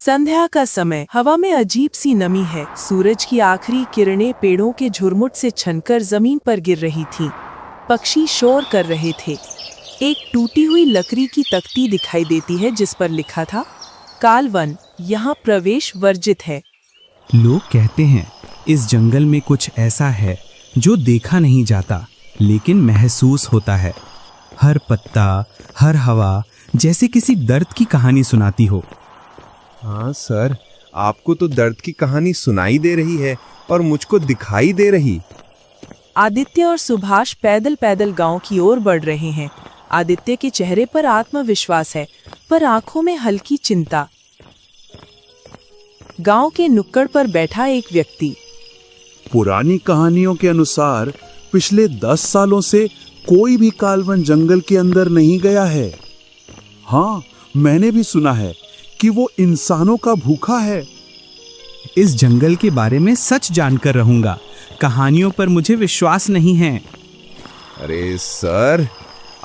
संध्या का समय, हवा में अजीब सी नमी है। सूरज की आखिरी किरणें पेड़ों के झुरमुट से छनकर जमीन पर गिर रही थीं। पक्षी शोर कर रहे थे। एक टूटी हुई लकड़ी की तख्ती दिखाई देती है जिस पर लिखा था, कालवन, यहाँ प्रवेश वर्जित है। लोग कहते हैं इस जंगल में कुछ ऐसा है जो देखा नहीं जाता लेकिन महसूस होता है। हर पत्ता, हर हवा जैसे किसी दर्द की कहानी सुनाती हो। हाँ सर, आपको तो दर्द की कहानी सुनाई दे रही है और मुझको दिखाई दे रही। आदित्य और सुभाष पैदल पैदल गांव की ओर बढ़ रहे हैं। आदित्य के चेहरे पर आत्मविश्वास है, पर आंखों में हल्की चिंता। गांव के नुक्कड़ पर बैठा एक व्यक्ति, पुरानी कहानियों के अनुसार पिछले 10 सालों से कोई भी कालवन जंगल के अंदर नहीं गया है। हाँ, मैंने भी सुना है कि वो इंसानों का भूखा है। इस जंगल के बारे में सच जानकर रहूंगा। कहानियों पर मुझे विश्वास नहीं है। अरे सर,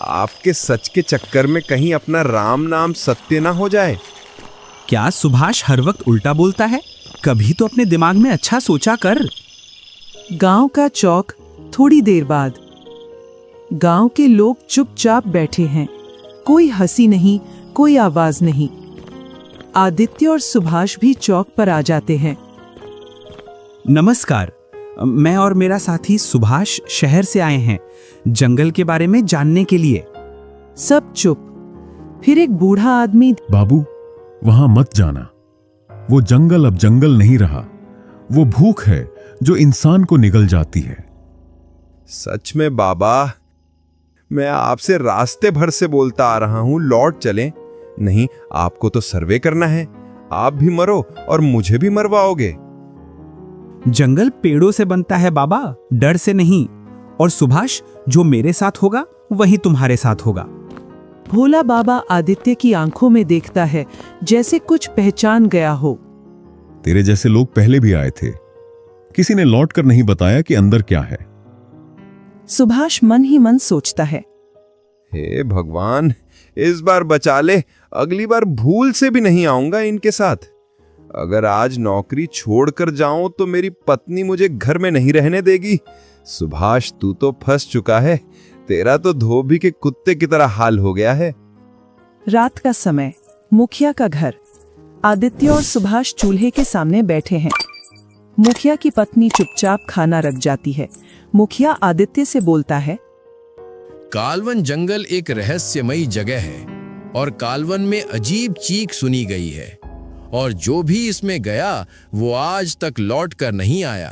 आपके सच के चक्कर में कहीं अपना राम नाम सत्य ना हो जाए। क्या सुभाष हर वक्त उल्टा बोलता है? कभी तो अपने दिमाग में अच्छा सोचा कर। गांव का चौक। थोड़ी देर बाद गांव के लोग चुपचाप बैठे हैं। कोई हंसी नहीं, कोई आवाज नहीं। आदित्य और सुभाष भी चौक पर आ जाते हैं। नमस्कार, मैं और मेरा साथी सुभाष शहर से आए हैं जंगल के बारे में जानने के लिए। सब चुप। फिर एक बूढ़ा आदमी, बाबू, वहां मत जाना। वो जंगल अब जंगल नहीं रहा। वो भूख है जो इंसान को निगल जाती है। सच में बाबा, मैं आपसे रास्ते भर से बोलता आ रहा हूं, लौट चलें। नहीं, आपको तो सर्वे करना है। आप भी मरो और मुझे भी मरवाओगे। जंगल पेड़ों से बनता है बाबा, डर से नहीं। और सुभाष, जो मेरे साथ होगा वही तुम्हारे साथ होगा। भोला बाबा आदित्य की आंखों में देखता है, जैसे कुछ पहचान गया हो। तेरे जैसे लोग पहले भी आए थे। किसी ने लौट कर नहीं बताया कि अंदर क्या है। सुभाष मन ही मन सोचता है, हे भगवान, इस बार बचा ले। अगली बार भूल से भी नहीं आऊंगा इनके साथ। अगर आज नौकरी छोड़कर जाऊं तो मेरी पत्नी मुझे घर में नहीं रहने देगी। सुभाष, तू तो फंस चुका है। तेरा तो धोबी के कुत्ते की तरह हाल हो गया है। रात का समय, मुखिया का घर। आदित्य और सुभाष चूल्हे के सामने बैठे हैं। मुखिया की पत्नी चुपचाप खाना रख जाती है। मुखिया आदित्य से बोलता है, कालवन जंगल एक रहस्यमयी जगह है और कालवन में अजीब चीख सुनी गई है, और जो भी इसमें गया वो आज तक लौट कर नहीं आया।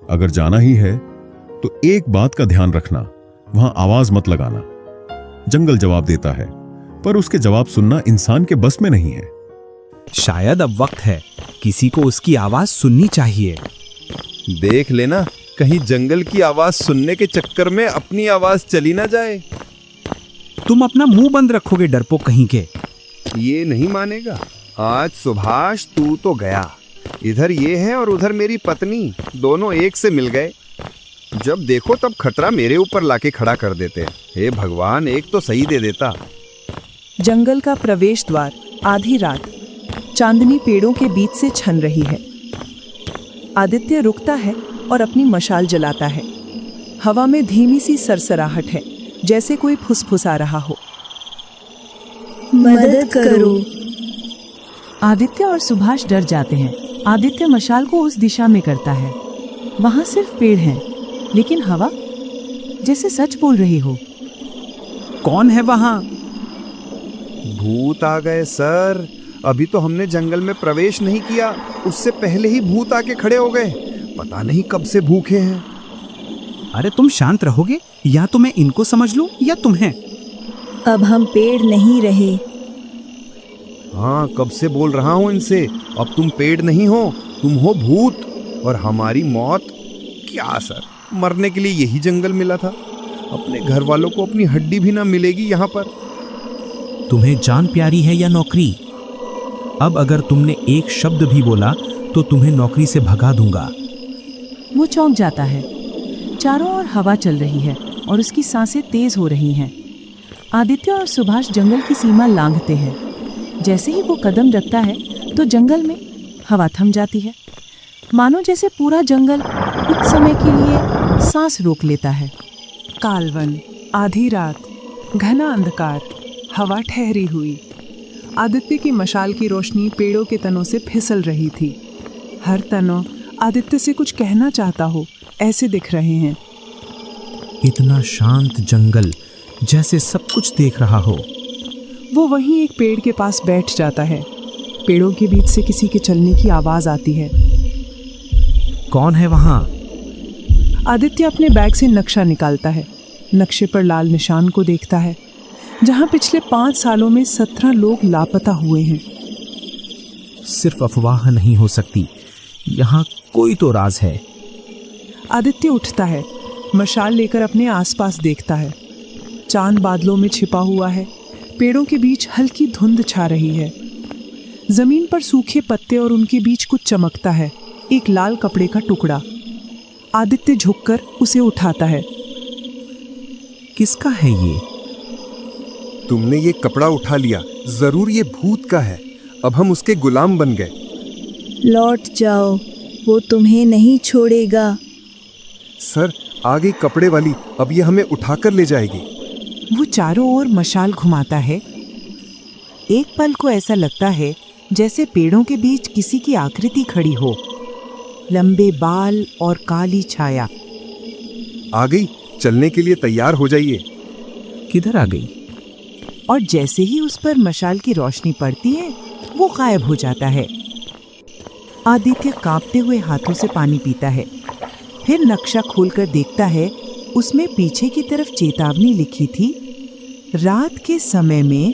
अगर जाना ही है तो एक बात का ध्यान रखना, वहां आवाज मत लगाना। जंगल जवाब देता है, पर उसके जवाब सुनना इंसान के बस में नहीं है। शायद अब वक्त है, किसी को उसकी आवाज सुननी चाहिए। देख लेना, कहीं जंगल की आवाज सुनने के चक्कर में अपनी आवाज चली ना जाए। तुम अपना मुंह बंद रखोगे डरपोक कहीं के। ये नहीं मानेगा। आज सुभाष तू तो गया। इधर ये है और उधर मेरी पत्नी, दोनों एक से मिल गए। जब देखो तब खतरा मेरे ऊपर लाके खड़ा कर देते। हे भगवान, एक तो सही दे देता। जंगल का प्रवेश द्वार। आधी रात, चांदनी पेड़ों के बीच से छन रही है। आदित्य रुकता है और अपनी मशाल जलाता है। हवा में धीमी सी सरसराहट है, जैसे कोई फुसफुसा रहा हो। मदद करो। आदित्य और सुभाष डर जाते हैं। आदित्य मशाल को उस दिशा में करता है। वहां सिर्फ पेड़ हैं, लेकिन हवा जैसे सच बोल रही हो। कौन है वहां? भूत आ गए सर। अभी तो हमने जंगल में प्रवेश नहीं किया, उससे पहले ही भूत आके खड़े हो गए। पता नहीं कब से भूखे हैं। अरे तुम शांत रहोगे, या तो मैं इनको समझ लूं या तुम्हें। अब हम पेड़ नहीं रहे। हाँ, कब से बोल रहा हूँ इनसे। अब तुम पेड़ नहीं हो, तुम हो भूत। और हमारी मौत क्या सर, मरने के लिए यही जंगल मिला था। अपने घर वालों को अपनी हड्डी भी ना मिलेगी यहाँ पर। तुम्हें जान प्यारी है या नौकरी? अब अगर तुमने एक शब्द भी बोला तो तुम्हें नौकरी से भगा दूंगा। वो चौंक जाता है। चारों ओर हवा चल रही है और उसकी सांसें तेज हो रही हैं। आदित्य और सुभाष जंगल की सीमा लांघते हैं। जैसे ही वो कदम रखता है तो जंगल में हवा थम जाती है, मानो जैसे पूरा जंगल कुछ समय के लिए सांस रोक लेता है। कालवन, आधी रात, घना अंधकार, हवा ठहरी हुई। आदित्य की मशाल की रोशनी पेड़ों के तनों से फिसल रही थी। हर तनों आदित्य से कुछ कहना चाहता हो, ऐसे दिख रहे हैं। इतना शांत जंगल, जैसे सब कुछ देख रहा हो। वो वहीं एक पेड़ के पास बैठ जाता है। पेड़ों के बीच से किसी के चलने की आवाज आती है। कौन है वहाँ? आदित्य अपने बैग से नक्शा निकालता है। नक्शे पर लाल निशान को देखता है, जहाँ पिछले 5 सालों में 17 लोग लापता हुए हैं। सिर्फ अफवाह नहीं हो सकती, यहाँ कोई तो राज है। आदित्य उठता है, मशाल लेकर अपने आसपास देखता है। चांद बादलों में छिपा हुआ है। पेड़ों के बीच हल्की धुंध छा रही है। जमीन पर सूखे पत्ते और उनके बीच कुछ चमकता है, एक लाल कपड़े का टुकड़ा। आदित्य झुककर उसे उठाता है। किसका है ये? तुमने ये कपड़ा उठा लिया, जरूर ये भूत का है। अब हम उसके गुलाम बन गए। लौट जाओ, वो तुम्हें नहीं छोड़ेगा। सर, आ गई कपड़े वाली, अब ये हमें उठाकर ले जाएगी। वो चारों ओर मशाल घुमाता है। एक पल को ऐसा लगता है जैसे पेड़ों के बीच किसी की आकृति खड़ी हो, लंबे बाल और काली छाया। आ गई, चलने के लिए तैयार हो जाइए। किधर आ गई? और जैसे ही उस पर मशाल की रोशनी पड़ती है, वो गायब हो जाता है। आदित्य कांपते हुए हाथों से पानी पीता है, फिर नक्शा खोलकर देखता है। उसमें पीछे की तरफ चेतावनी लिखी थी, रात के समय में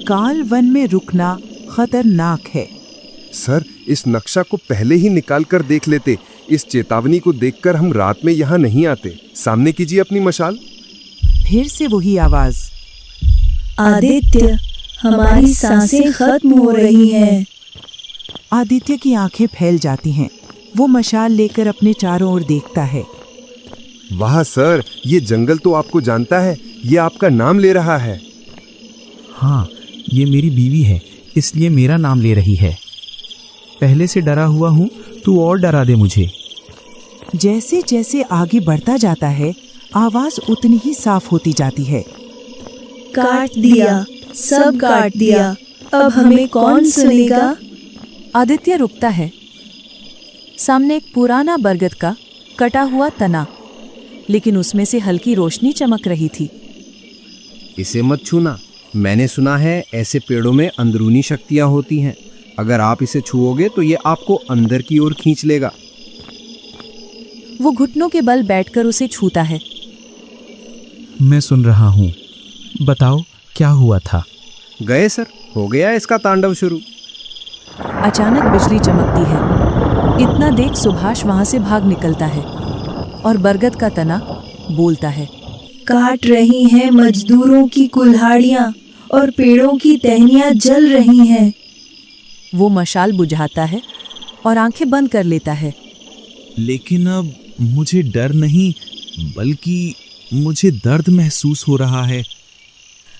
काल वन में रुकना खतरनाक है। सर, इस नक्शा को पहले ही निकाल कर देख लेते। इस चेतावनी को देखकर हम रात में यहाँ नहीं आते। सामने कीजिए अपनी मशाल। फिर से वही आवाज। आदित्य, हमारी सांसें खत्म हो रही हैं। आदित्य की आंखें फैल जाती हैं। वो मशाल लेकर अपने चारों ओर देखता है। वाह सर, ये जंगल तो आपको जानता है, ये आपका नाम ले रहा है। हाँ, ये मेरी बीवी है, इसलिए मेरा नाम ले रही है। पहले से डरा हुआ हूँ, तू और डरा दे मुझे। जैसे जैसे आगे बढ़ता जाता है, आवाज उतनी ही साफ होती जाती है। काट दिया, सब काट दिया, अब हमें कौन सुनेगा? आदित्य रुकता है। सामने एक पुराना बरगद का कटा हुआ तना, लेकिन उसमें से हल्की रोशनी चमक रही थी। इसे मत छूना। मैंने सुना है ऐसे पेड़ों में अंदरूनी शक्तियां होती हैं। अगर आप इसे छुओगे तो ये आपको अंदर की ओर खींच लेगा। वो घुटनों के बल बैठकर उसे छूता है। मैं सुन रहा हूँ, बताओ क्या हुआ था? गए सर, हो गया इसका तांडव शुरू। अचानक बिजली चमकती है। इतना देख सुभाष वहां से भाग निकलता है और बरगद का तना बोलता है, काट रही हैं मजदूरों की कुल्हाड़ियां और पेड़ों की टहनियां जल रही हैं। वो मशाल बुझाता है और आंखें बंद कर लेता है। लेकिन अब मुझे डर नहीं, बल्कि मुझे दर्द महसूस हो रहा है।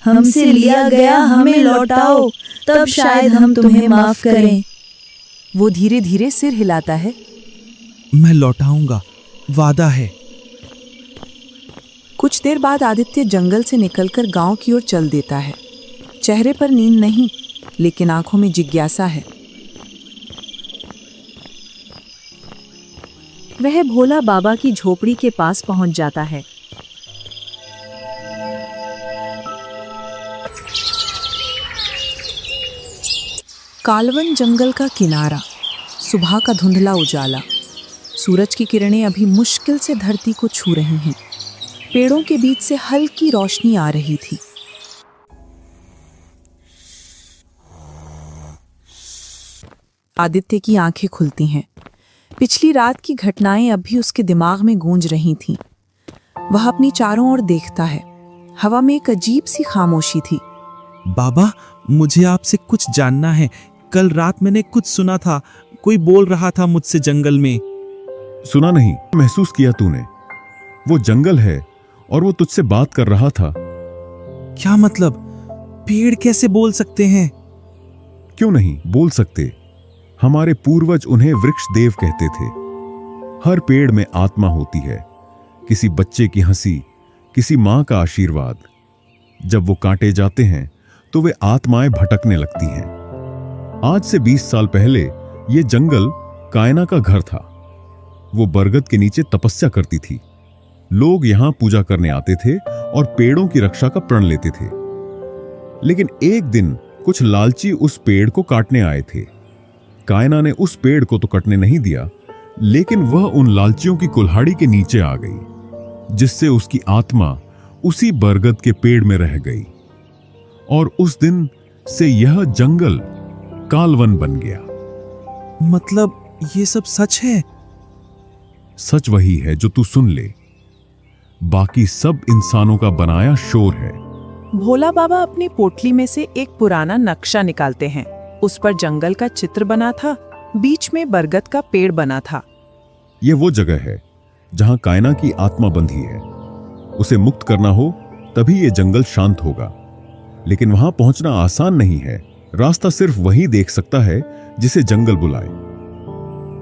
हमसे लिया गया हमें लौटाओ, तब शायद हम तुम्हें माफ करें। वो धीरे धीरे सिर हिलाता है। मैं लौटाऊंगा, वादा है। कुछ देर बाद आदित्य जंगल से निकलकर गांव की ओर चल देता है। चेहरे पर नींद नहीं, लेकिन आंखों में जिज्ञासा है। वह भोला बाबा की झोपड़ी के पास पहुंच जाता है। कालवन जंगल का किनारा, सुबह का धुंधला उजाला, सूरज की किरणें अभी मुश्किल से धरती को छू रही हैं। पेड़ों के बीच से हल्की रोशनी आ रही थी। आदित्य की आंखें खुलती हैं। पिछली रात की घटनाएं अब भी उसके दिमाग में गूंज रही थीं। वह अपनी चारों ओर देखता है। हवा में एक अजीब सी खामोशी थी। बाबा, मुझे आपसे कुछ जानना है। कल रात मैंने कुछ सुना था, कोई बोल रहा था मुझसे जंगल में। सुना नहीं, महसूस किया तूने। वो जंगल है और वो तुझसे बात कर रहा था। क्या मतलब? पेड़ कैसे बोल सकते हैं? क्यों नहीं बोल सकते? हमारे पूर्वज उन्हें वृक्ष देव कहते थे। हर पेड़ में आत्मा होती है, किसी बच्चे की हंसी, किसी मां का आशीर्वाद। जब वो काटे जाते हैं तो वे आत्माएं भटकने लगती हैं। आज से 20 साल पहले ये जंगल कायना का घर था। वो बरगद के नीचे तपस्या करती थी। लोग यहां पूजा करने आते थे और पेड़ों की रक्षा का प्रण लेते थे। लेकिन एक दिन कुछ लालची उस पेड़ को काटने आए थे। कायना ने उस पेड़ को तो कटने नहीं दिया, लेकिन वह उन लालचियों की कुल्हाड़ी के नीचे आ गई, जिससे उसकी आत्मा उसी बरगद के पेड़ में रह गई। और उस दिन से यह जंगल कालवन बन गया। मतलब ये सब सच है? सच वही है जो तू सुन ले, बाकी सब इंसानों का बनाया शोर है। भोला बाबा अपनी पोटली में से एक पुराना नक्शा निकालते हैं। उस पर जंगल का चित्र बना था, बीच में बरगद का पेड़ बना था। यह वो जगह है जहां कायना की आत्मा बंधी है। उसे मुक्त करना हो तभी यह जंगल शांत होगा। लेकिन वहां पहुंचना आसान नहीं है। रास्ता सिर्फ वही देख सकता है जिसे जंगल बुलाए।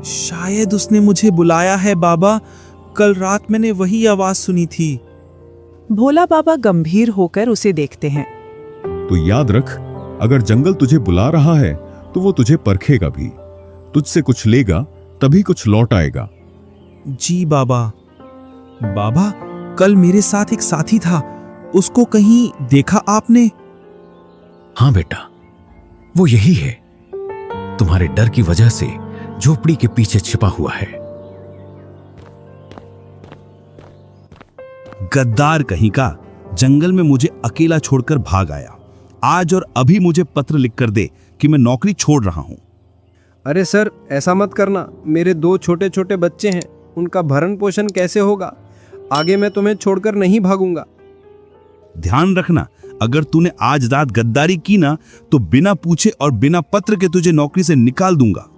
शायद उसने मुझे बुलाया है बाबा। कल रात मैंने वही आवाज सुनी थी। भोला बाबा गंभीर होकर उसे देखते हैं। तो याद रख, अगर जंगल तुझे बुला रहा है तो वो तुझे परखेगा भी। तुझसे कुछ लेगा तभी कुछ लौट आएगा। जी बाबा। बाबा, कल मेरे साथ एक साथी था, उसको कहीं देखा आपने? हाँ बेटा, वो यही है। तुम्हारे डर की वजह से झोपड़ी के पीछे छिपा हुआ है। गद्दार कहीं का, जंगल में मुझे अकेला छोड़कर भाग आया। आज और अभी मुझे पत्र लिखकर दे कि मैं नौकरी छोड़ रहा हूं। अरे सर, ऐसा मत करना। मेरे 2 छोटे छोटे बच्चे हैं, उनका भरण पोषण कैसे होगा? आगे मैं तुम्हें छोड़कर नहीं भागूंगा। ध्यान रखना, अगर तूने आज रात गद्दारी की ना तो बिना पूछे और बिना पत्र के तुझे नौकरी से निकाल दूंगा।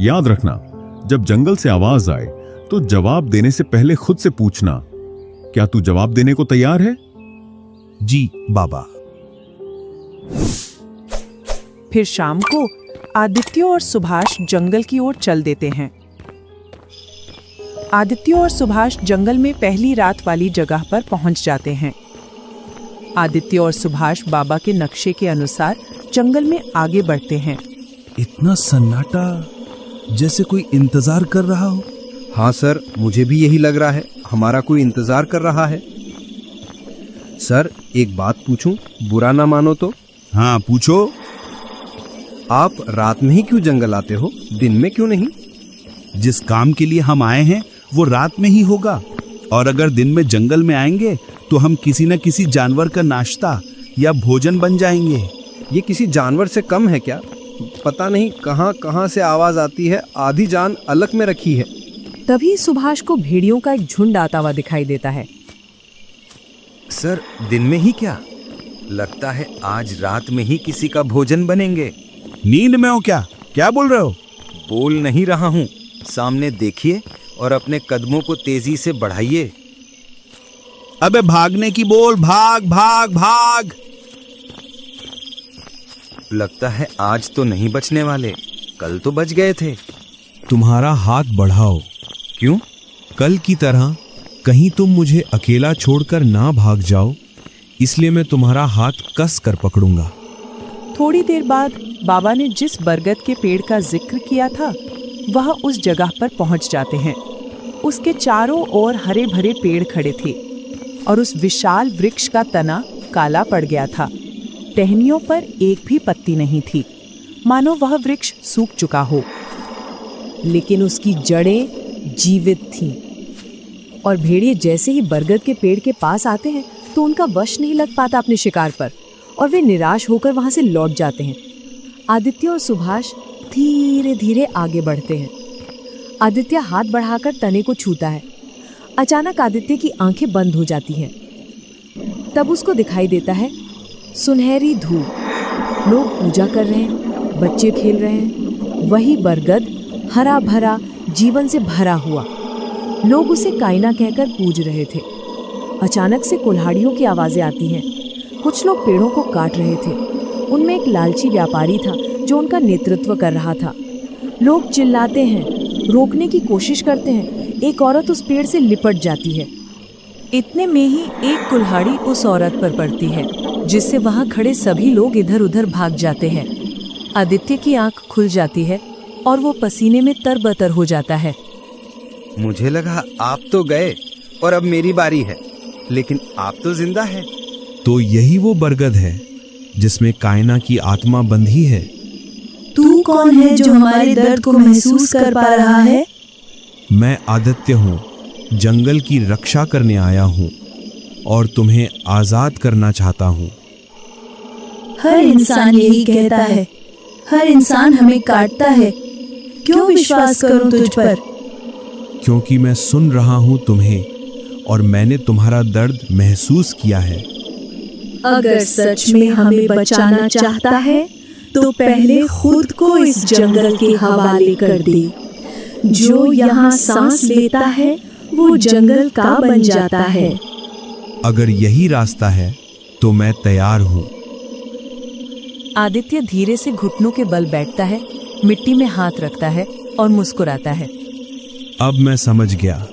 याद रखना, जब जंगल से आवाज आए तो जवाब देने से पहले खुद से पूछना, क्या तू जवाब देने को तैयार है? जी बाबा। फिर शाम को आदित्य और सुभाष जंगल की ओर चल देते हैं। आदित्य और सुभाष जंगल में पहली रात वाली जगह पर पहुंच जाते हैं। आदित्य और सुभाष बाबा के नक्शे के अनुसार जंगल में आगे बढ़ते हैं। इतना सन्नाटा, जैसे कोई इंतजार कर रहा हो। हाँ सर, मुझे भी यही लग रहा है, हमारा कोई इंतजार कर रहा है। सर, एक बात पूछूं, बुरा ना मानो तो? हाँ पूछो। आप रात में ही क्यों जंगल आते हो, दिन में क्यों नहीं? जिस काम के लिए हम आए हैं वो रात में ही होगा, और अगर दिन में जंगल में आएंगे तो हम किसी न किसी जानवर का नाश्ता या भोजन बन जाएंगे। ये किसी जानवर से कम है क्या? पता नहीं कहाँ कहाँ से आवाज आती है, आधी जान अलग में रखी है। तभी सुभाष को भेड़ियों का एक झुंड आता हुआ दिखाई देता है। सर, दिन में ही क्या? लगता है आज रात में ही किसी का भोजन बनेंगे। नींद में हो क्या? क्या बोल रहे हो? बोल नहीं रहा हूँ, सामने देखिए और अपने कदमों को तेजी से बढ़ाइए। अबे भागने की बोल, भाग भाग भाग। लगता है आज तो नहीं बचने वाले, कल तो बच गए थे। तुम्हारा हाथ बढ़ाओ। क्यों? कल की तरह कहीं तुम मुझे अकेला छोड़कर ना भाग जाओ, इसलिए मैं तुम्हारा हाथ कस कर पकड़ूंगा। थोड़ी देर बाद बाबा ने जिस बरगद के पेड़ का जिक्र किया था वह उस जगह पर पहुंच जाते हैं। उसके चारों ओर हरे भरे पेड़ खड़े थे और उस विशाल वृक्ष का तना काला पड़ गया था। टहनियों पर एक भी पत्ती नहीं थी, मानो वह वृक्ष सूख चुका हो। लेकिन उसकी जड़ें जीवित थीं। और भेड़िए जैसे ही बरगद के पेड़ के पास आते हैं तो उनका वश नहीं लग पाता अपने शिकार पर, और वे निराश होकर वहां से लौट जाते हैं। आदित्य और सुभाष धीरे धीरे आगे बढ़ते हैं। आदित्य हाथ बढ़ाकर तने को छूता है। अचानक आदित्य की आंखें बंद हो जाती हैं। तब उसको दिखाई देता है सुनहरी धूप। लोग पूजा कर रहे हैं, बच्चे खेल रहे हैं। वही बरगद हरा भरा, जीवन से भरा हुआ। लोग उसे कायना कहकर पूज रहे थे। अचानक से कुल्हाड़ियों की आवाजें आती हैं। कुछ लोग पेड़ों को काट रहे थे। उनमें एक लालची व्यापारी था जो उनका नेतृत्व कर रहा था। लोग चिल्लाते हैं, रोकने की कोशिश करते हैं। एक औरत उस पेड़ से लिपट जाती है। इतने में ही एक कुल्हाड़ी उस औरत पर पड़ती है, जिससे वहां खड़े सभी लोग इधर उधर भाग जाते हैं। आदित्य की आंख खुल जाती है और वो पसीने में तरबतर हो जाता है। मुझे लगा आप तो गए और अब मेरी बारी है, लेकिन आप तो जिंदा है। तो यही वो बरगद है जिसमें कायना की आत्मा बंधी है। तू कौन है जो हमारे दर्द को महसूस कर पा रहा है? मैं आदित्य हूँ, जंगल की रक्षा करने आया हूँ और तुम्हें आजाद करना चाहता हूँ। हर इंसान यही कहता है, हर इंसान हमें काटता है। क्यों विश्वास करूं तुझ पर? क्योंकि मैं सुन रहा हूँ तुम्हें और मैंने तुम्हारा दर्द महसूस किया है। अगर सच में हमें बचाना चाहता है तो पहले खुद को इस जंगल के हवाले कर दे। जो यहाँ सांस लेता है वो जंगल का बन जाता है। अगर यही रास्ता है तो मैं तैयार हूँ। आदित्य धीरे से घुटनों के बल बैठता है, मिट्टी में हाथ रखता है और मुस्कुराता है। अब मैं समझ गया,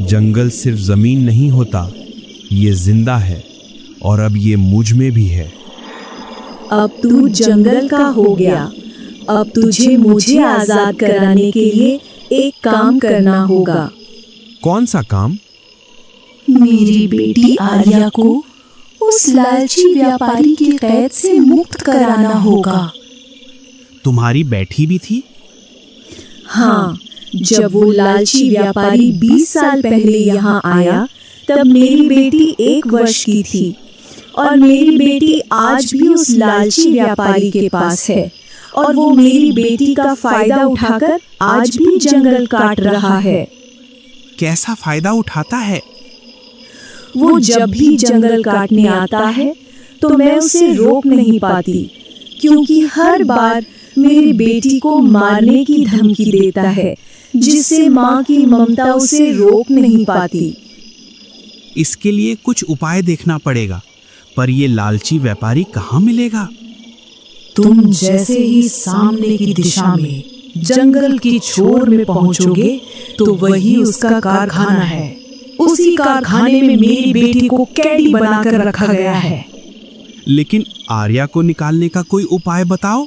जंगल सिर्फ जमीन नहीं होता, ये जिंदा है और अब ये मुझ में भी है। अब तू जंगल का हो गया। अब तुझे मुझे आजाद कराने के लिए एक काम करना होगा। कौन सा काम? मेरी बेटी आर्या को उस लालची व्यापारी की कैद से मुक्त कराना होगा। तुम्हारी बैठी भी थी? हाँ, जब वो लालची व्यापारी 20 साल पहले यहाँ आया तब मेरी बेटी 1 वर्ष की थी और मेरी बेटी आज भी उस लालची व्यापारी के पास है और वो मेरी बेटी का फायदा उठाकर आज भी जंगल काट रहा है। कैसा फायदा उठाता है? वो जब भी जंगल काटने आता है तो मैं उसे रोक नहीं पाती, क्योंकि हर बार मेरी बेटी को मारने की धमकी देता है, जिससे माँ की ममता उसे रोक नहीं पाती। इसके लिए कुछ उपाय देखना पड़ेगा, पर ये लालची व्यापारी कहाँ मिलेगा? तुम जैसे ही सामने की दिशा में जंगल की छोर में पहुंचोगे तो वही उसका कारखाना है। उसी कारखाने में मेरी बेटी को कैदी बनाकर रखा गया है। लेकिन आर्या को निकालने का कोई उपाय बताओ।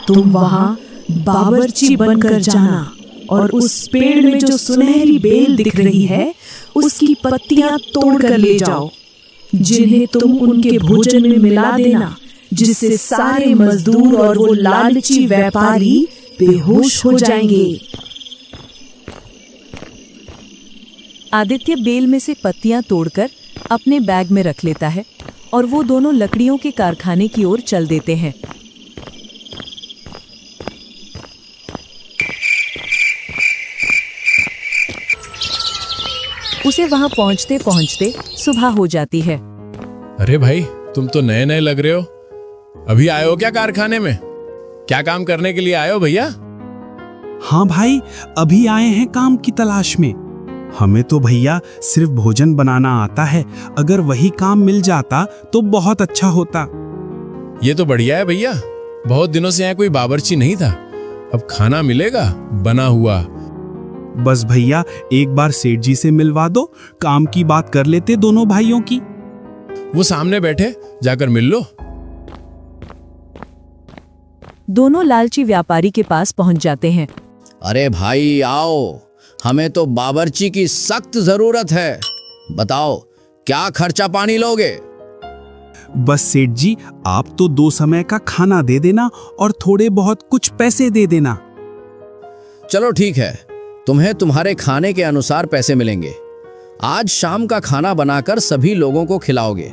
तुम वहां बावर्ची बनकर जाना और उस पेड़ में जो सुनहरी बेल दिख रही है उसकी पत्तियां तोड़कर ले जाओ, जिन्हें तुम उनके भोजन में मिला देना, जिससे सारे मजदूर और वो लालची व्यापारी बेहोश हो जाएंगे। आदित्य बेल में से पत्तियां तोड़कर अपने बैग में रख लेता है और वो दोनों लकड़ियों के कारखाने की ओर चल देते हैं। उसे वहां पहुंचते पहुंचते सुबह हो जाती है। अरे भाई, तुम तो नए नए लग रहे हो। अभी आए हो क्या कारखाने में? क्या काम करने के लिए आए हो भैया? हाँ भाई, अभी आए हैं काम की तलाश में। हमें तो भैया सिर्फ भोजन बनाना आता है, अगर वही काम मिल जाता तो बहुत अच्छा होता। ये तो बढ़िया है भैया, बहुत दिनों से यहाँ कोई बावर्ची नहीं था, अब खाना मिलेगा बना हुआ। बस भैया एक बार सेठ जी से मिलवा दो, काम की बात कर लेते दोनों भाइयों की। वो सामने बैठे, जाकर मिल लो। दोनों लालची व्यापारी के पास पहुंच जाते हैं। अरे भाई आओ, हमें तो बावर्ची की सख्त जरूरत है। बताओ क्या खर्चा पानी लोगे? बस सेठ जी, आप तो 2 समय का खाना दे देना और थोड़े बहुत कुछ पैसे दे देना। चलो ठीक है, तुम्हें तुम्हारे खाने के अनुसार पैसे मिलेंगे। आज शाम का खाना बनाकर सभी लोगों को खिलाओगे।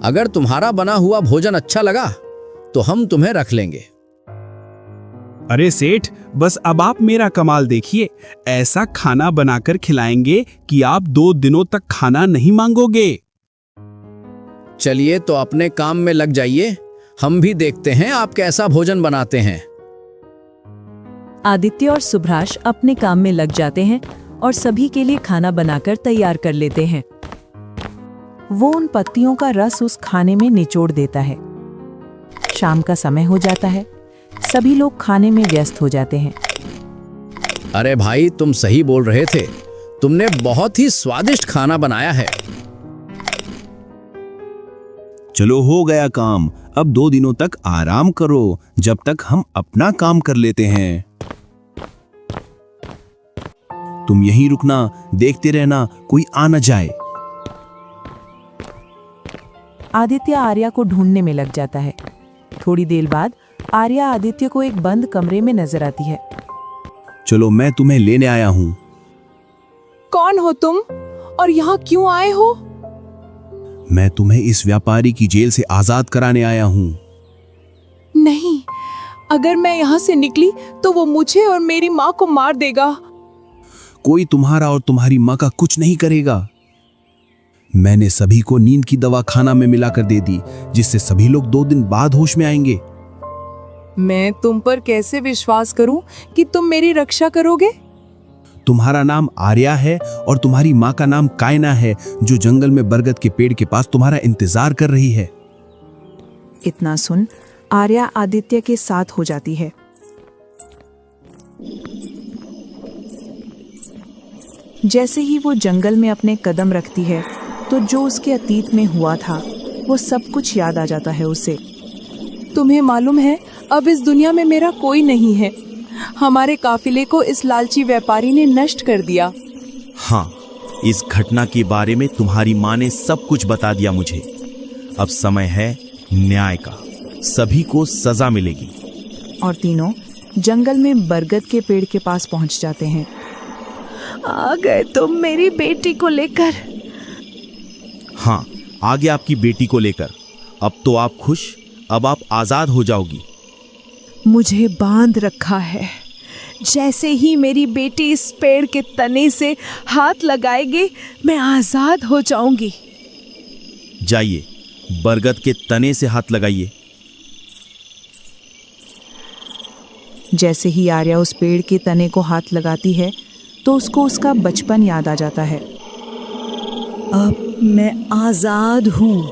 अगर तुम्हारा बना हुआ भोजन अच्छा लगा तो हम तुम्हें रख लेंगे। अरे सेठ, बस अब आप मेरा कमाल देखिए, ऐसा खाना बनाकर खिलाएंगे कि आप 2 दिनों तक खाना नहीं मांगोगे। चलिए तो अपने काम में लग जाइए, हम भी देखते हैं आप कैसा भोजन बनाते हैं। आदित्य और सुभ्राश अपने काम में लग जाते हैं और सभी के लिए खाना बनाकर तैयार कर लेते हैं। वो उन पत्तियों का रस उस खाने में निचोड़ देता है। शाम का समय हो जाता है, सभी लोग खाने में व्यस्त हो जाते हैं। अरे भाई, तुम सही बोल रहे थे, तुमने बहुत ही स्वादिष्ट खाना बनाया है। चलो हो गया काम, अब 2 दिनों तक आराम करो जब तक हम अपना काम कर लेते हैं। तुम यहीं रुकना, देखते रहना कोई आ न जाए। आदित्य आर्या को ढूंढने में लग जाता है। थोड़ी देर बाद आर्या आदित्य को एक बंद कमरे में नजर आती है। चलो मैं तुम्हें लेने आया हूँ। कौन हो तुम और यहाँ क्यों आए हो? मैं तुम्हें इस व्यापारी की जेल से आजाद कराने आया हूँ। नहीं, अगर मैं यहाँ से निकली तो वो मुझे और मेरी माँ को मार देगा। कोई तुम्हारा और तुम्हारी माँ का कुछ नहीं करेगा। मैंने सभी को नींद की दवा खाना में मिलाकर दे दी, जिससे सभी लोग 2 दिन बाद होश में आएंगे। मैं तुम पर कैसे विश्वास करूं कि तुम मेरी रक्षा करोगे? तुम्हारा नाम आर्या है और तुम्हारी माँ का नाम कायना है, जो जंगल में बरगद के पेड़ के पास तुम्हारा इंतजार कर रही है। इतना सुन आर्या आदित्य के साथ हो जाती है। जैसे ही वो जंगल में अपने कदम रखती है तो जो उसके अतीत में हुआ था वो सब कुछ याद आ जाता है उसे। तुम्हें मालूम है, अब इस दुनिया में मेरा कोई नहीं है। हमारे काफिले को इस लालची व्यापारी ने नष्ट कर दिया। हाँ, इस घटना के बारे में तुम्हारी माँ ने सब कुछ बता दिया मुझे। अब समय है न्याय का, सभी को सजा मिलेगी। और तीनों जंगल में बरगद के पेड़ के पास पहुंच जाते हैं। आ गए तुम मेरी बेटी को लेकर। हाँ, आगे आपकी बेटी को लेकर। अब तो आप खुश, अब आप आजाद हो जाओगी। मुझे बांध रखा है। जैसे ही मेरी बेटी इस पेड़ के तने से हाथ लगाएगी, मैं आजाद हो जाऊंगी। जाइए, बरगद के तने से हाथ लगाइए। जैसे ही आर्या उस पेड़ के तने को हाथ लगाती है तो उसको उसका बचपन याद आ जाता है। अब मैं आजाद हूँ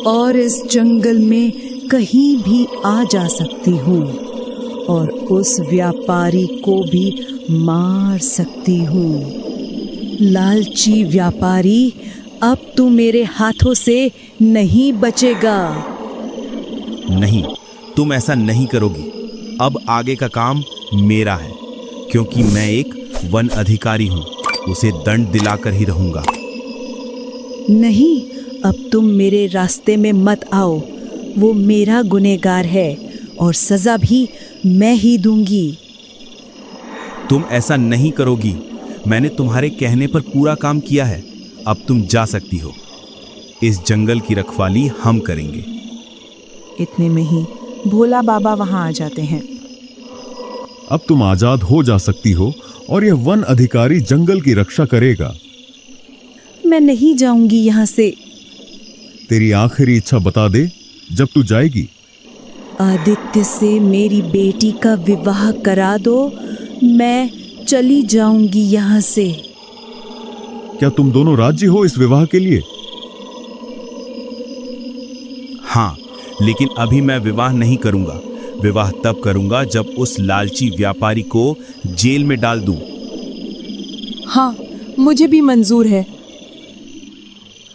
और इस जंगल में कहीं भी आ जा सकती हूँ और उस व्यापारी को भी मार सकती हूँ। लालची व्यापारी, अब तू मेरे हाथों से नहीं बचेगा। नहीं, तुम ऐसा नहीं करोगी। अब आगे का काम मेरा है, क्योंकि मैं एक वन अधिकारी हूँ। उसे दंड दिलाकर ही रहूंगा। नहीं, अब तुम मेरे रास्ते में मत आओ। वो मेरा गुनहगार है और सजा भी मैं ही दूंगी। तुम ऐसा नहीं करोगी। मैंने तुम्हारे कहने पर पूरा काम किया है। अब तुम जा सकती हो। इस जंगल की रखवाली हम करेंगे। इतने में ही भोला बाबा वहां आ जाते हैं। अब तुम आजाद हो जा सकती हो और यह वन अधिकारी जंगल की रक्षा करेगा। मैं नहीं जाऊंगी यहाँ से। तेरी आखिरी इच्छा बता दे, जब तू जाएगी। आदित्य से मेरी बेटी का विवाह करा दो, मैं चली जाऊंगी यहाँ से। क्या तुम दोनों राजी हो इस विवाह के लिए? हाँ, लेकिन अभी मैं विवाह नहीं करूंगा। विवाह तब करूंगा जब उस लालची व्यापारी को जेल में डाल दूं। हाँ, मुझे भी मंजूर है।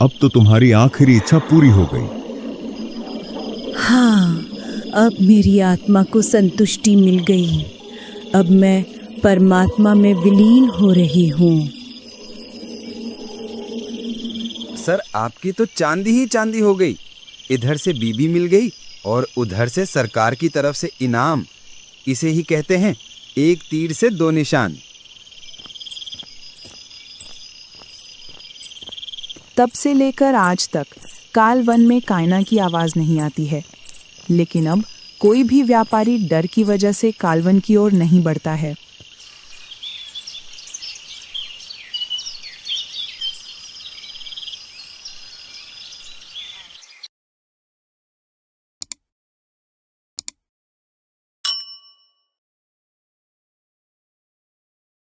अब तो तुम्हारी आखिरी इच्छा पूरी हो गई। हाँ, अब मेरी आत्मा को संतुष्टि मिल गई। अब मैं परमात्मा में विलीन हो रही हूँ। सर, आपकी तो चांदी ही चांदी हो गई। इधर से बीबी मिल गई और उधर से सरकार की तरफ से इनाम। इसे ही कहते हैं एक तीर से 2 निशान। तब से लेकर आज तक काल वन में कायना की आवाज नहीं आती है, लेकिन अब कोई भी व्यापारी डर की वजह से कालवन की ओर नहीं बढ़ता है।